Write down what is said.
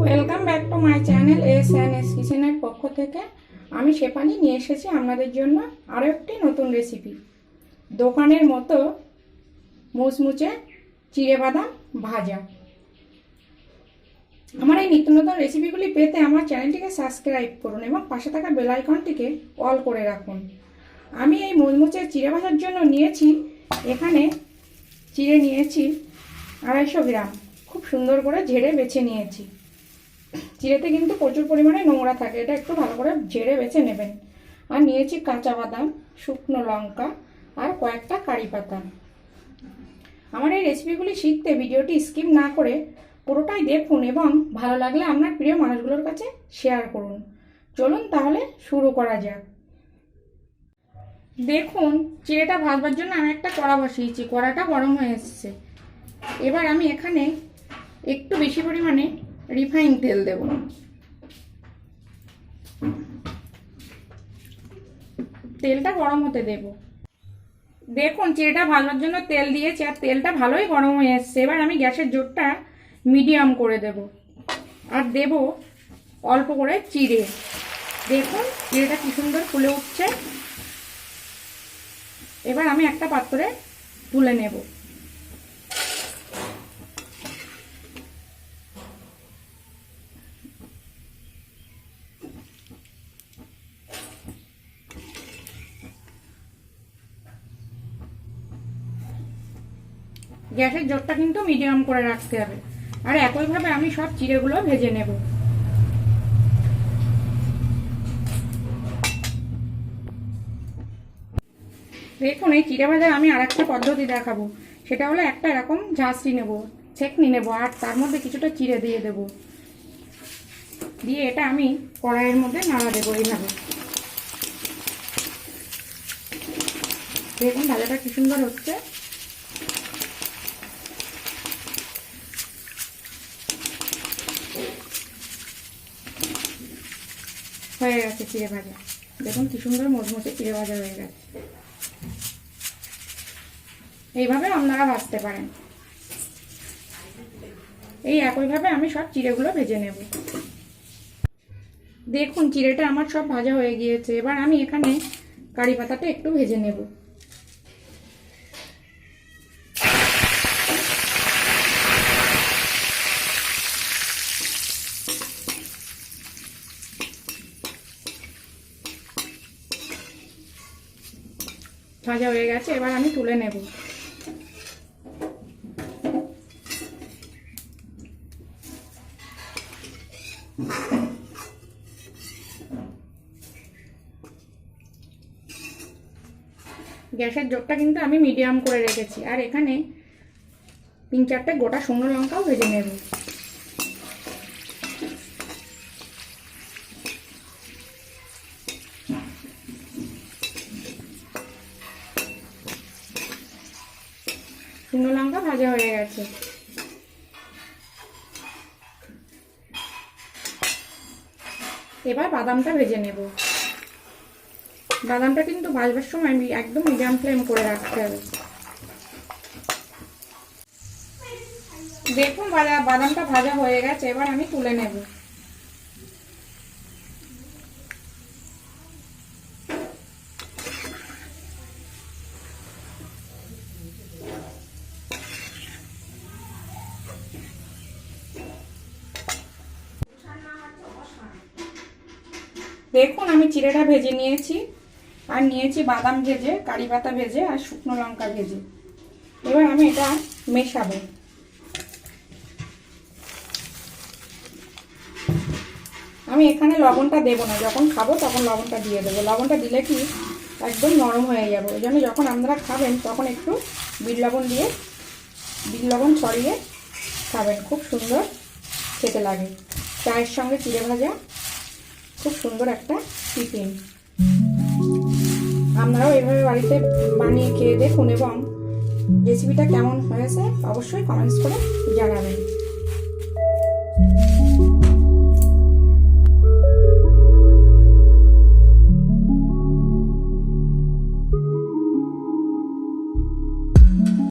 Welcome back to my channel S কিচেনের পক্ষ থেকে আমি শেফালি নিয়ে এসেছি আপনাদের জন্য আরও একটি নতুন রেসিপি। দোকানের মতো মুচমুচে চিড়ে বাদাম ভাজা। আমার এই নিত্য নতুন রেসিপিগুলি পেতে আমার চ্যানেলটিকে সাবস্ক্রাইব করুন এবং পাশে থাকা বেল আইকনটিকে অল করে রাখুন। আমি এই মুচমুচে চিড়ে ভাজার জন্য নিয়েছি, এখানে চিড়ে নিয়েছি 250 গ্রাম। খুব সুন্দর করে ঝেড়ে বেছে নিয়েছি। চিড়েতে কিন্তু প্রচুর পরিমাণে নোংরা থাকে, এটা একটু ভালো করে ঝেড়ে বেছে নেবেন। আর নিয়েছি কাঁচা বাদাম, শুকনো লঙ্কা আর কয়েকটা কারি পাতা। আমার এই রেসিপিগুলি শিখতে ভিডিওটি স্কিপ না করে পুরোটাই দেখুন এবং ভালো লাগলে আপনার প্রিয় মানুষগুলোর কাছে শেয়ার করুন। চলুন তাহলে শুরু করা যাক। দেখুন, চিড়েটা ভাজবার জন্য আমি একটা কড়া বসিয়েছি। কড়াটা গরম হয়ে এসেছে। এবার আমি এখানে একটু বেশি পরিমাণে রিফাইন তেল দেব। তেলটা গরম হতে দেব। দেখুন, চিড়েটা ভাজার জন্য তেল দিয়েছি আর তেলটা ভালোই গরম হয়ে এসছে। এবার আমি গ্যাসের জোরটা মিডিয়াম করে দেব আর দেব অল্প করে চিড়ে। দেখুন চিড়েটা কি সুন্দর ফুলে উঠছে। এবার আমি একটা পাত্রে তুলে নেব। গ্যাসের জোরটা কিন্তু মিডিয়াম করে রাখতে হবে। আর একইভাবে আমি সব চিড়েগুলো ভেজে নেব। দেখুন, এই চিড়ে ভাজার আমি আরেকটা পদ্ধতি দেখাবো। সেটা হলো একটা এরকম ঝাঁঝরি নেব, ছেঁকনি নেব আর তার মধ্যে কিছুটা চিড়ে দিয়ে দেব। দিয়ে এটা আমি কড়াইয়ের মধ্যে নাড়া দেবো এইভাবে। দেখুন ভাজাটা কি সুন্দর হচ্ছে। হয়ে গেছে চিড়ে ভাজা। দেখুন কি সুন্দর মুচমুচে চিড়ে ভাজা হয়ে গেছে। এইভাবে আপনারা ভাজতে পারেন। এই একইভাবে আমি সব চিড়েগুলো ভেজে নেব। দেখুন চিড়েটা আমার সব ভাজা হয়ে গিয়েছে। এবার আমি এখানে কারি পাতাটা একটু ভেজে নেব। ভাজা হয়ে গেছে, এবার আমি তুলে নেব। গ্যাসের জোরটা কিন্তু আমি মিডিয়াম করে রেখেছি। আর এখানে 3-4টে গোটা শুকনো লঙ্কাও ভেজে নেব। শুকনো লঙ্কা ভাজা হয়ে গেছে। এবার বাদামটা ভেজে নেব। বাদামটা কিন্তু ভাজবার সময় একদম মিডিয়াম ফ্লেম করে রাখতে হবে। দেখুন বাদামটা ভাজা হয়ে গেছে, এবার আমি তুলে নেব। দেখুন আমি চিড়েটা ভেজে নিয়েছি আর নিয়েছি বাদাম ভেজে, কারি পাতা ভেজে আর শুকনো লঙ্কা ভেজে। এবার আমি এটা মেশাবো। আমি এখানে লবণটা দেবো না, যখন খাবো তখন লবণটা দিয়ে দেবো। লবণটা দিলে কি একদম নরম হয়ে যাবে। ওই জন্য যখন আপনারা খাবেন তখন একটু বিট লবণ ছড়িয়ে খাবেন। খুব সুন্দর খেতে লাগে। চায়ের সঙ্গে চিড়ে ভাজা খুব সুন্দর একটা টিফিন। আপনারাও এভাবে বাড়িতে বানিয়ে খেয়ে দেখুন এবং রেসিপিটা কেমন হয়েছে অবশ্যই কমেন্টস করে জানাবেন।